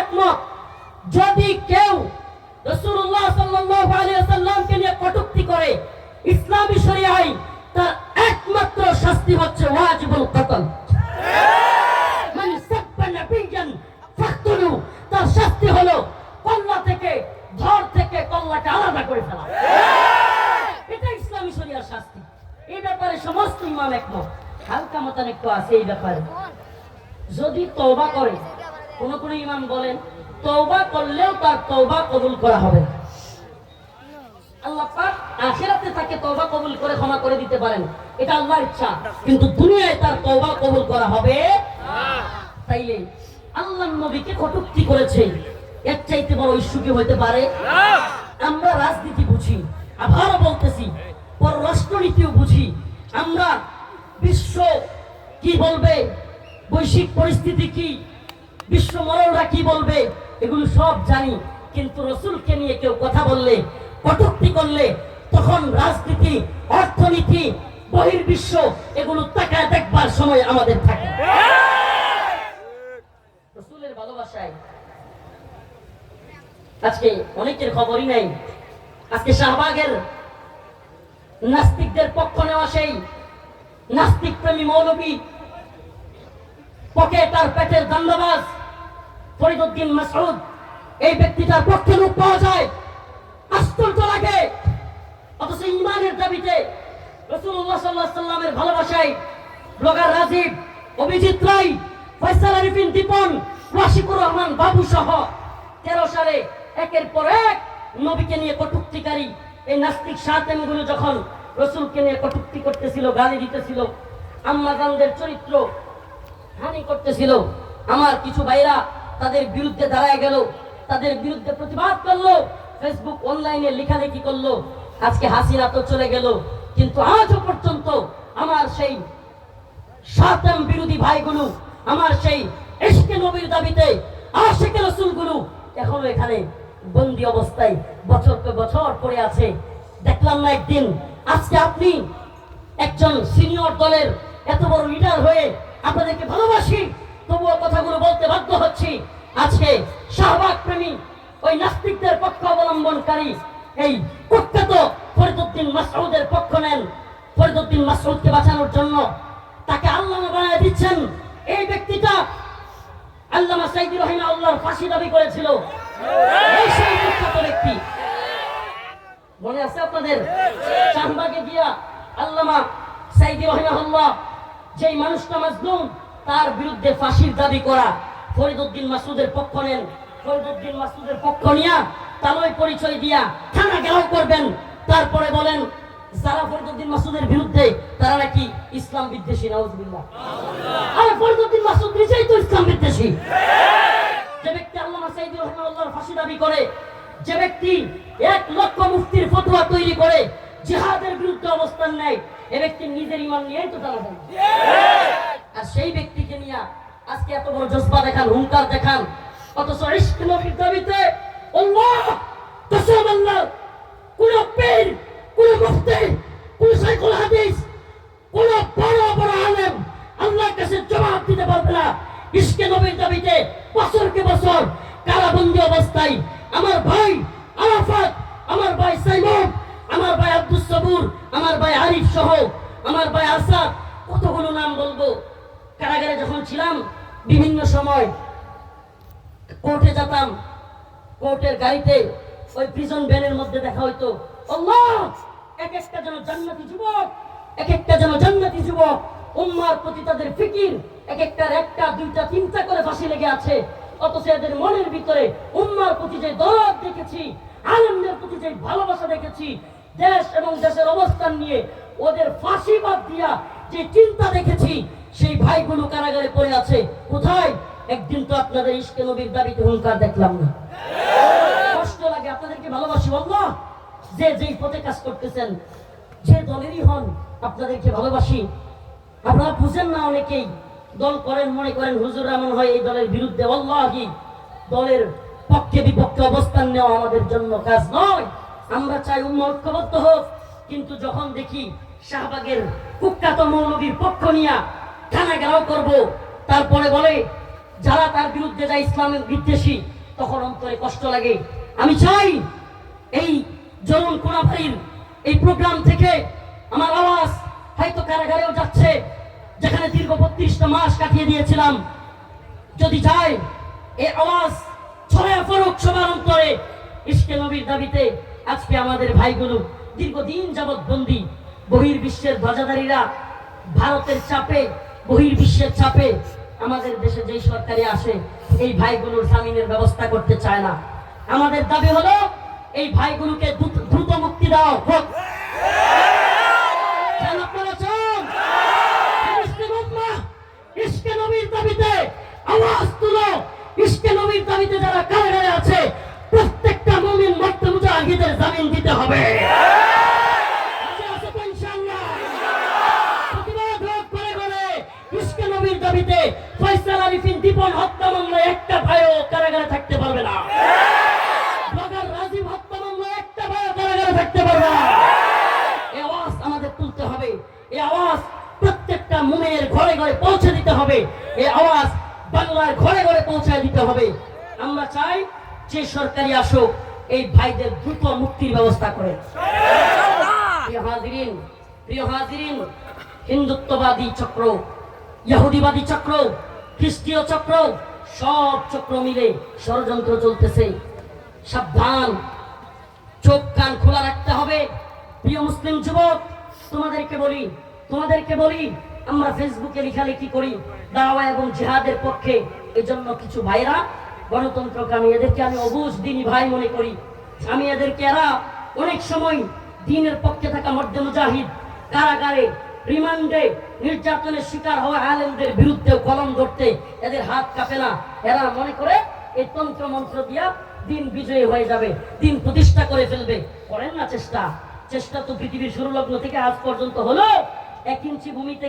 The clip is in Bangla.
একমত, যদি কেউ রাসূলুল্লাহ সাল্লাল্লাহু আলাইহি ওয়াসাল্লামকে নিয়ে কটূক্তি করে ইসলামী শরীয়তায় তার একমাত্র শাস্তি হচ্ছে ওয়াজিবুল কতল। মান সাব্বা নাবিয়ান ফাকতুলু, তার শাস্তি হলো কল্লা থেকে, ধর থেকে কল্লাকে আলাদা করে ফেলা। এটা ইসলামী শরীয়তার শাস্তি। এই ব্যাপারে সমস্ত ইমাম একমত। হালকা মতান একটু আছে এই ব্যাপারে। যদি তওবা করে, কোন কোন ইমাম বলেন তওবা করলেও তার তওবা কবুল করা হবে। আল্লাহ পাক আখিরাতে তাকে তওবা কবুল করে ক্ষমা করে দিতে পারেন, এটা আল্লাহর ইচ্ছা, কিন্তু দুনিয়ায় তার তওবা কবুল করা হবে না। তাইলে আল্লাহর নবীকে কটূক্তি করেছে, এর চাইতে বড় ইস্যু কি হতে পারে? আমরা রাজনীতি বুঝি, আবারও বলতেছি পররাষ্ট্রনীতিও বুঝি, আমরা বিশ্ব কি বলবে, বৈশ্বিক পরিস্থিতি কি, বিশ্ব মরলরা কি বলবে, এগুলো সব জানি। কিন্তু রাসূলকে নিয়ে কেউ কথা বললে, কটূক্তি করলে, তখন রাজনীতি, অর্থনীতি, বহির্বিশ্ব এগুলো তাকায় দেখবার সময় আমাদের থাকে। রাসূলের ভালোবাসায় আজকে অনেকের খবরই নাই। আজকে শাহবাগের নাস্তিকদের পক্ষ নেওয়া সেই নাস্তিক প্রেমী মৌলবী, পকেট আর পেটের দান্দাবাজ ফরিদউদ্দিন মাসউদ, এই ব্যক্তিটার পক্ষে লোক পাওয়া যায়, আশ্চর্য লাগে। অথচ ইমানের দাবিতে রাসূলুল্লাহ সাল্লাল্লাহু আলাইহি ওয়াসাল্লামের ভালোবাসায় ব্লগার রাজীব, অভিজিৎ রায়, ফয়সাল আরিফিন দীপন, ওয়াশিকুর রহমান বাবু সহ 13 সালে একের পর এক নবীকে নিয়ে কটূক্তিকারী এই নাস্তিক শাতেমগুলো যখন রাসূলকে নিয়ে কটূক্তি করতেছিল, গালি দিতেছিল, আম্মাজানদের চরিত্র হানি করতেছিল, আমার কিছু ভাইরা তাদের বিরুদ্ধে দাঁড়ায় গেল, তাদের বিরুদ্ধে প্রতিবাদ করলো, ফেসবুক অনলাইনে লেখালেখি করলো। আজকে হাসিনা তো চলে গেল, কিন্তু আজও পর্যন্ত আমার সেই শাতেম বিরোধী ভাইগুলো, আমার সেই ইশকে নবীর দাবিতে আশিকে রাসূলগুলো এখনো এখানে বন্দী অবস্থায় বছরকে বছর পড়ে আছে। দেখলাম না একদিন, আজকে আপনি একজন সিনিয়র দলের এত বড় লিডার হয়ে আপনাদেরকে ভালোবাসি, তবুও কথাগুলো বলতে বাধ্য হচ্ছি। আজকে শাহবাগ প্রেমী ওই নাস্তিকদের পক্ষ অবলম্বনকারী এই কুখ্যাত ফরিদউদ্দিন মাসউদের পক্ষ নেন। ফরিদউদ্দিন মাসউদকে বাঁচানোর জন্য তাকে আল্লামা বানায় দিচ্ছেন। এই ব্যক্তিটা আল্লামা সাইদি রাহিমাহুল্লাহর ফাঁসি দাবি করেছিল। এই সেই কুখ্যাত ব্যক্তি, মনে আছে আপনাদের? শাহবাগে গিয়া আল্লামা সাইদি রাহিমাহুল্লাহ যেই মানুষটা মাজলুম, তার বিরুদ্ধে ফাঁসির দাবি করা, ফরিদউদ্দিন মাসউদের পক্ষ নেন। ফরিদউদ্দিন মাসউদের পক্ষ নিয়া তালই পরিচয় দিয়া থানা ঘেরাও করবেন, তারপরে বলেন যারা ফরিদউদ্দিন মাসউদের বিরুদ্ধে তারা নাকি ইসলাম বিদ্বেষী। নাউজুবিল্লাহ। আরে ফরিদউদ্দিন মাসউদ নিজেই তো ইসলাম বিদ্বেষী। যে ব্যক্তি আল্লামা সাইদি রাহিমাহুল্লাহর ফাঁসি দাবি করে, যে ব্যক্তি 1 লক্ষ মুফতির ফতোয়া তৈরি করে জিহাদের বিরুদ্ধে অবস্থান নেয়, এই ব্যক্তি নিজের ঈমান নিয়েই তো জানা যায়। আর সেই ব্যক্তিকে নিয়ে আজকে এত বড় জজবা দেখান, হুঙ্কার দেখান, অথচ ইশক নবীর দাবিতে আল্লাহ কসম, আল্লাহ কোন পীর, কোন মুফতি, কোন শাইখুল হাদিস, কোন বড় বড় আলেম আল্লাহর কাছে জবাব দিতে পারবে না। ইশক নবীর দাবিতে বছরকে বছর কারাবন্দী অবস্থায় আমার ভাই আরাফাত, আমার ভাই সাইমুম, আমার ভাই আব্দুস সবুর, আমার ভাই আরিফ সহ আমার ভাই আসাদ, কতগুলো নাম বলবো। কারাগারে যখন ছিলাম বিভিন্ন সময় কোর্টে যেতাম, কোর্টের গাড়িতে ওই প্রিজন ভ্যানের মধ্যে দেখা হইতো আল্লাহ এক একটা যেন জান্নাতি যুবক, এক একটা যেন জান্নাতি যুবক, উম্মার প্রতি তাদের ফিকির, এক একটার একটা দুইটা তিনটা করে ফাঁসি লেগে আছে। অথচ এদের মনের ভিতরে উম্মার প্রতি যে দরদ দেখেছি, আলেমদের প্রতি যে ভালোবাসা দেখেছি, দেশ এবং দেশের অবস্থান নিয়ে ওদের ফাঁসি বাদ দিয়া যে চিন্তা দেখেছি, সেই ভাইগুলো কারাগারে পড়ে আছে। কোথায়? একদিন তো আপনাদের ইশকে নবীর দাবিতে হুঙ্কার দেখলাম না। কষ্ট লাগে, আপনাদেরকে ভালোবাসি আল্লাহ, যে যেই পথে কাজ করতেছেন, যে দলেরই হন, আপনাদেরকে ভালোবাসি। আপনারা বুঝেন না, অনেকেই দল করেন, মনে করেন হুজুর এমন হয় এই দলের বিরুদ্ধে। আল্লাহি দলের পক্ষে বিপক্ষে অবস্থান নেওয়া আমাদের জন্য কাজ নয়। আমরা চাই উম্মাহ ঐক্যবদ্ধ হোক, কিন্তু যখন দেখি শাহবাগের কুখ্যাত মৌলবীর পক্ষ নিয়ে থানা ঘেরাও করবো, তারপরে বলে যারা তার বিরুদ্ধে যায় ইসলামের বিদ্বেষী, তখন অন্তরে কষ্ট লাগে। আমি চাই এই জরুন কোনাবাড়ির এই প্রোগ্রাম থেকে আমার আওয়াজ হয়তো কারাগারেও যাচ্ছে, যেখানে দীর্ঘ 32টা মাস কাটিয়ে দিয়েছিলাম, যদি যায় এই আওয়াজ ছড়ায় পড়ুক সবার অন্তরে। ইশকে নবীর দাবিতে আজকে আমাদের ভাইগুলো দীর্ঘদিন যাবৎ বন্দী। বহির্বিশ্বের ধ্বজাধারীরা ভারতের চাপে, বহির্বিশ্বের চাপে আমাদের দেশে যেই সরকারি আসে এই ভাইগুলোর জামিনের ব্যবস্থা করতে চায় না। আমাদের দাবি হলো এই ভাইগুলোকে দ্রুত মুক্তি দাও হোক। আপনারা চান ইশকে নবীর দাবিতে আওয়াজ তুলো। ইশকে নবীর দাবিতে যারা কারাগারে আছে প্রত্যেকটা মুমিন মর্তে মুজাহিদের জামিন দিতে হবে। ইশকে নবীর দাবিতে ফয়সাল আরিফিন দীপন হত্যা মামলায় একটা ভাইও কারাগারে থাকতে পারবে না। ব্লগার রাজীব হত্যা মামলায় একটা ভাইও কারাগারে থাকতে পারবে না। এই আওয়াজ আমাদের তুলতে হবে। এই আওয়াজ প্রত্যেকটা মুমিনের ঘরে ঘরে পৌঁছে দিতে হবে। এই আওয়াজ বাংলার ঘরে ঘরে পৌঁছায় দিতে হবে। আমরা চাই যে সরকারি আসুক এই ভাইদের দ্রুত মুক্তির ব্যবস্থা করে। প্রিয় হাজিরিন, হিন্দুত্ববাদী চক্র, ইহুদিবাদী চক্র, খ্রিস্টীয় চক্র, সব চক্র মিলে ষড়যন্ত্র চলতেছে। সাবধান, চোখ কান খোলা রাখতে হবে। প্রিয় মুসলিম যুবক, তোমাদেরকে বলি আমরা ফেসবুকে লেখালেখি করি দাওয়া এবং জিহাদের পক্ষে। এজন্য কিছু ভাইরা গণতন্ত্রকামী, এদেরকে আমি অবুঝ দিনী ভাই মনে করি। আমি এরা অনেক সময় দ্বীনের পক্ষে থাকা মর্দে মুজাহিদ কারাগারে রিমান্ডে নির্যাতনের শিকার হওয়া আলেমদের বিরুদ্ধে কলম ধরতে এদের হাত কাঁপে না। এরা মনে করে এই তন্ত্র মন্ত্র দিয়া দিন বিজয়ী হয়ে যাবে, দিন প্রতিষ্ঠা করে ফেলবে। করেন না চেষ্টা তো পৃথিবীর শুরু লগ্ন থেকে আজ পর্যন্ত হলো। 1 ইঞ্চি ভূমিতে